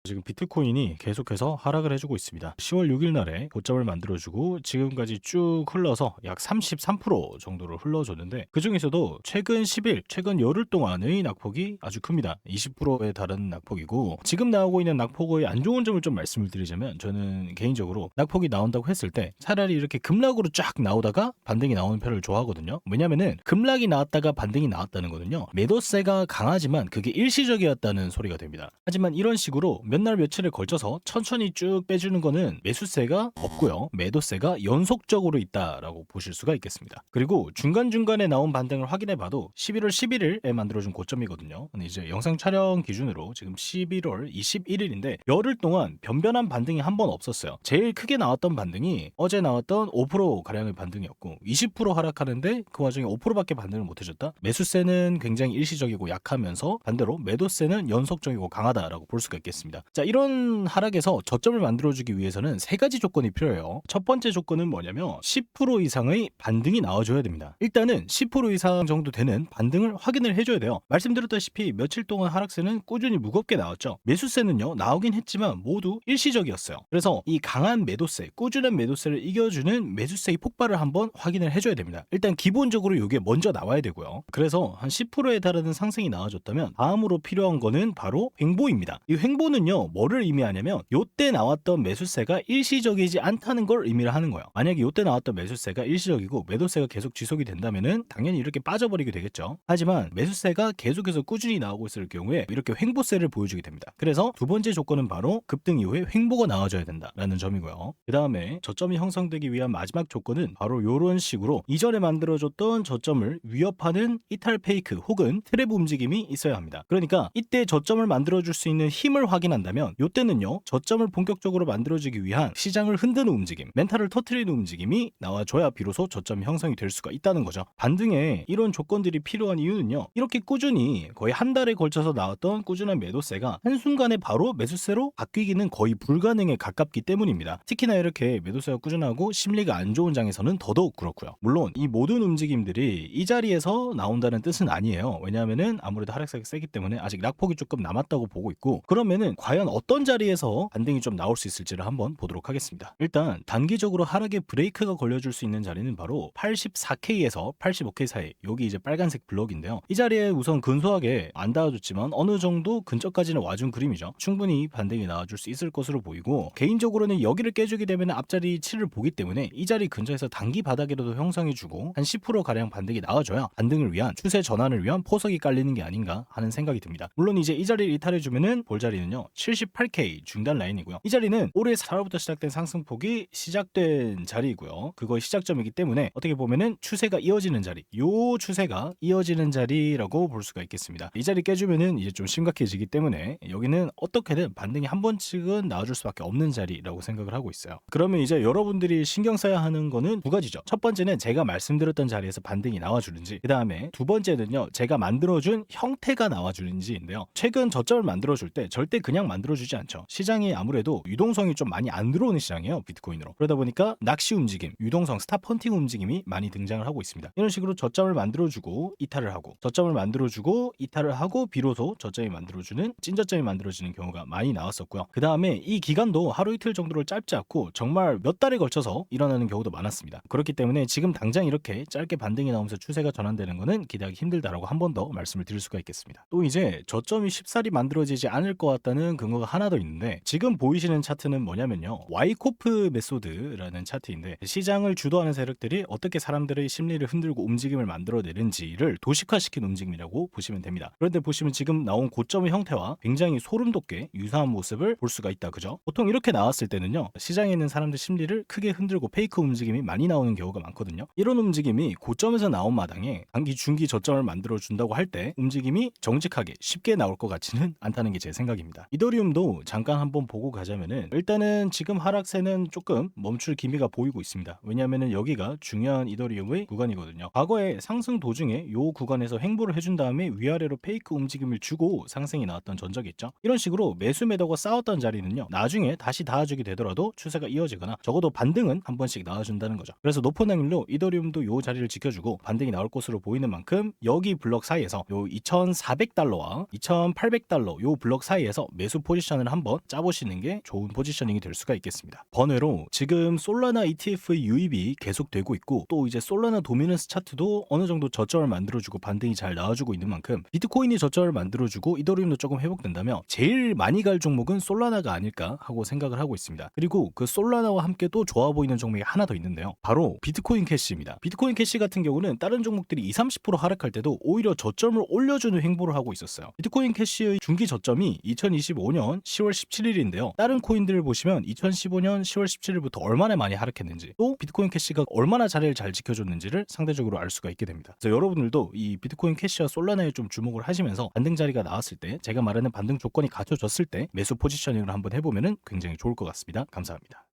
지금 비트코인이 계속해서 하락을 해주고 있습니다. 10월 6일 날에 고점을 만들어주고 지금까지 쭉 흘러서 약 33% 정도를 흘러줬는데 그 중에서도 최근 10일, 최근 열흘 동안의 낙폭이 아주 큽니다. 20%에 달하는 낙폭이고 지금 나오고 있는 낙폭의 안 좋은 점을 좀 말씀을 드리자면 저는 개인적으로 낙폭이 나온다고 했을 때 차라리 이렇게 급락으로 쫙 나오다가 반등이 나오는 편을 좋아하거든요. 왜냐면은 급락이 나왔다가 반등이 나왔다는 거는요. 매도세가 강하지만 그게 일시적이었다는 소리가 됩니다. 하지만 이런 식으로 몇 날 며칠에 걸쳐서 천천히 쭉 빼주는 거는 매수세가 없고요. 매도세가 연속적으로 있다라고 보실 수가 있겠습니다. 그리고 중간중간에 나온 반등을 확인해 봐도 11월 11일에 만들어준 고점이거든요. 근데 이제 영상 촬영 기준으로 지금 11월 21일인데 열흘 동안 변변한 반등이 한 번 없었어요. 제일 크게 나왔던 반등이 어제 나왔던 5%가량의 반등이었고 20% 하락하는데 그 와중에 5%밖에 반등을 못 해줬다? 매수세는 굉장히 일시적이고 약하면서 반대로 매도세는 연속적이고 강하다라고 볼 수가 있겠습니다. 자, 이런 하락에서 저점을 만들어주기 위해서는 세 가지 조건이 필요해요. 첫 번째 조건은 뭐냐면 10% 이상의 반등이 나와줘야 됩니다. 일단은 10% 이상 정도 되는 반등을 확인을 해줘야 돼요. 말씀드렸다시피 며칠 동안 하락세는 꾸준히 무겁게 나왔죠. 매수세는요 나오긴 했지만 모두 일시적이었어요. 그래서 이 강한 매도세, 꾸준한 매도세를 이겨주는 매수세의 폭발을 한번 확인을 해줘야 됩니다. 일단 기본적으로 이게 먼저 나와야 되고요. 그래서 한 10%에 달하는 상승이 나와줬다면 다음으로 필요한 거는 바로 횡보입니다. 이 횡보는요 뭐를 의미하냐면 요때 나왔던 매수세가 일시적이지 않다는 걸 의미를 하는 거예요. 만약에 요때 나왔던 매수세가 일시적이고 매도세가 계속 지속이 된다면은 당연히 이렇게 빠져버리게 되겠죠. 하지만 매수세가 계속해서 꾸준히 나오고 있을 경우에 이렇게 횡보세를 보여주게 됩니다. 그래서 두 번째 조건은 바로 급등 이후에 횡보가 나와줘야 된다라는 점이고요. 그 다음에 저점이 형성되기 위한 마지막 조건은 바로 이런 식으로 이전에 만들어줬던 저점을 위협하는 이탈 페이크 혹은 트랩 움직임이 있어야 합니다. 그러니까 이때 저점을 만들어줄 수 있는 힘을 확인한다면 이때는요 저점을 본격적으로 만들어주기 위한 시장을 흔드는 움직임, 멘탈을 터트리는 움직임이 나와줘야 비로소 저점이 형성이 될 수가 있다는 거죠. 반등에 이런 조건들이 필요한 이유는요 이렇게 꾸준히 거의 한 달에 걸쳐서 나왔던 꾸준한 매도세가 한순간에 바로 매수세로 바뀌기는 거의 불가능에 가깝기 때문입니다. 특히나 이렇게 매도세가 꾸준하고 심리가 안 좋은 장에서는 더더욱 그렇고요. 물론 이 모든 움직임들이 이 자리에서 나온다는 뜻은 아니에요. 왜냐하면은 아무래도 하락세가 세기 때문에 아직 낙폭이 조금 남았다고 보고 있고 그러면은 과연 어떤 자리에서 반등이 좀 나올 수 있을지를 한번 보도록 하겠습니다. 일단 단기적으로 하락의 브레이크가 걸려줄 수 있는 자리는 바로 84K에서 85K 사이 여기 이제 빨간색 블럭인데요. 이 자리에 우선 근소하게 안 닿아줬지만 어느 정도 근처까지는 와준 그림이죠. 충분히 반등이 나와줄 수 있을 것으로 보이고 개인적으로는 여기를 깨주게 되면 앞자리 7을 보기 때문에 이 자리 근처에서 단기 바닥이라도 형성해주고 한 10%가량 반등이 나와줘야 반등을 위한 추세 전환을 위한 포석이 깔리는 게 아닌가 하는 생각이 듭니다. 물론 이제 이 자리를 이탈해주면은 볼 자리는요 78K 중단 라인이고요. 이 자리는 올해 4월부터 시작된 상승폭이 시작된 자리이고요. 그거의 시작점이기 때문에 어떻게 보면은 추세가 이어지는 자리, 요 추세가 이어지는 자리라고 볼 수가 있겠습니다. 이 자리 깨주면은 이제 좀 심각해지기 때문에 여기는 어떻게든 반등이 한 번씩은 나와줄 수밖에 없는 자리라고 생각을 하고 있어요. 그러면 이제 여러분들이 신경 써야 하는 거는 두 가지죠. 첫 번째는 제가 말씀드렸던 자리에서 반등이 나와주는지, 그 다음에 두 번째는요 제가 만들어준 형태가 나와주는지인데요. 최근 저점을 만들어줄 때 절대 그냥 만들어주지 않죠. 시장이 아무래도 유동성이 좀 많이 안 들어오는 시장이에요. 비트코인으로. 그러다 보니까 낚시 움직임, 유동성, 스탑 헌팅 움직임이 많이 등장을 하고 있습니다. 이런 식으로 저점을 만들어주고 이탈을 하고 저점을 만들어주고 이탈을 하고 비로소 저점이 만들어주는 찐저점이 만들어지는 경우가 많이 나왔었고요. 그 다음에 이 기간도 하루 이틀 정도를 짧지 않고 정말 몇 달에 걸쳐서 일어나는 경우도 많았습니다. 그렇기 때문에 지금 당장 이렇게 짧게 반등이 나오면서 추세가 전환되는 거는 기대하기 힘들다라고 한 번 더 말씀을 드릴 수가 있겠습니다. 또 이제 저점이 쉽사리 만들어지지 않을 것 같다는 근거가 하나 더 있는데 지금 보이시는 차트는 뭐냐면요 와이코프 메소드라는 차트인데 시장을 주도하는 세력들이 어떻게 사람들의 심리를 흔들고 움직임을 만들어내는지를 도식화시킨 움직임이라고 보시면 됩니다. 그런데 보시면 지금 나온 고점의 형태와 굉장히 소름 돋게 유사한 모습을 볼 수가 있다. 그죠? 보통 이렇게 나왔을 때는요 시장에 있는 사람들 심리를 크게 흔들고 페이크 움직임이 많이 나오는 경우가 많거든요. 이런 움직임이 고점에서 나온 마당에 단기 중기 저점을 만들어 준다고 할 때 움직임이 정직하게 쉽게 나올 것 같지는 않다는 게 제 생각입니다. 이더리움도 잠깐 한번 보고 가자면은 일단은 지금 하락세는 조금 멈출 기미가 보이고 있습니다. 왜냐하면은 여기가 중요한 이더리움의 구간이거든요. 과거에 상승 도중에 요 구간에서 횡보를 해준 다음에 위아래로 페이크 움직임을 주고 상승이 나왔던 전적이 있죠. 이런 식으로 매수 매도가 싸웠던 자리는요 나중에 다시 닿아주게 되더라도 추세가 이어지거나 적어도 반등은 한 번씩 나와준다는 거죠. 그래서 높은 확률로 이더리움도 요 자리를 지켜주고 반등이 나올 것으로 보이는 만큼 여기 블럭 사이에서 요 2,400달러와 2,800달러 요 블럭 사이에서 매수 매수 포지션을 한번 짜보시는 게 좋은 포지셔닝이 될 수가 있겠습니다. 번외로 지금 솔라나 ETF의 유입이 계속되고 있고 또 이제 솔라나 도미넌스 차트도 어느 정도 저점을 만들어주고 반등이 잘 나와주고 있는 만큼 비트코인이 저점을 만들어주고 이더리움도 조금 회복된다면 제일 많이 갈 종목은 솔라나가 아닐까 하고 생각을 하고 있습니다. 그리고 그 솔라나와 함께 또 좋아 보이는 종목이 하나 더 있는데요. 바로 비트코인 캐시입니다. 비트코인 캐시 같은 경우는 다른 종목들이 20-30% 하락할 때도 오히려 저점을 올려주는 행보를 하고 있었어요. 비트코인 캐시의 중기 저점이 2025년 10월 17일인데요. 다른 코인들을 보시면 2015년 10월 17일부터 얼마나 많이 하락했는지 또 비트코인 캐시가 얼마나 자리를 잘 지켜줬는지를 상대적으로 알 수가 있게 됩니다. 그래서 여러분들도 이 비트코인 캐시와 솔라나에 좀 주목을 하시면서 반등 자리가 나왔을 때 제가 말하는 반등 조건이 갖춰졌을 때 매수 포지셔닝을 한번 해보면 굉장히 좋을 것 같습니다. 감사합니다.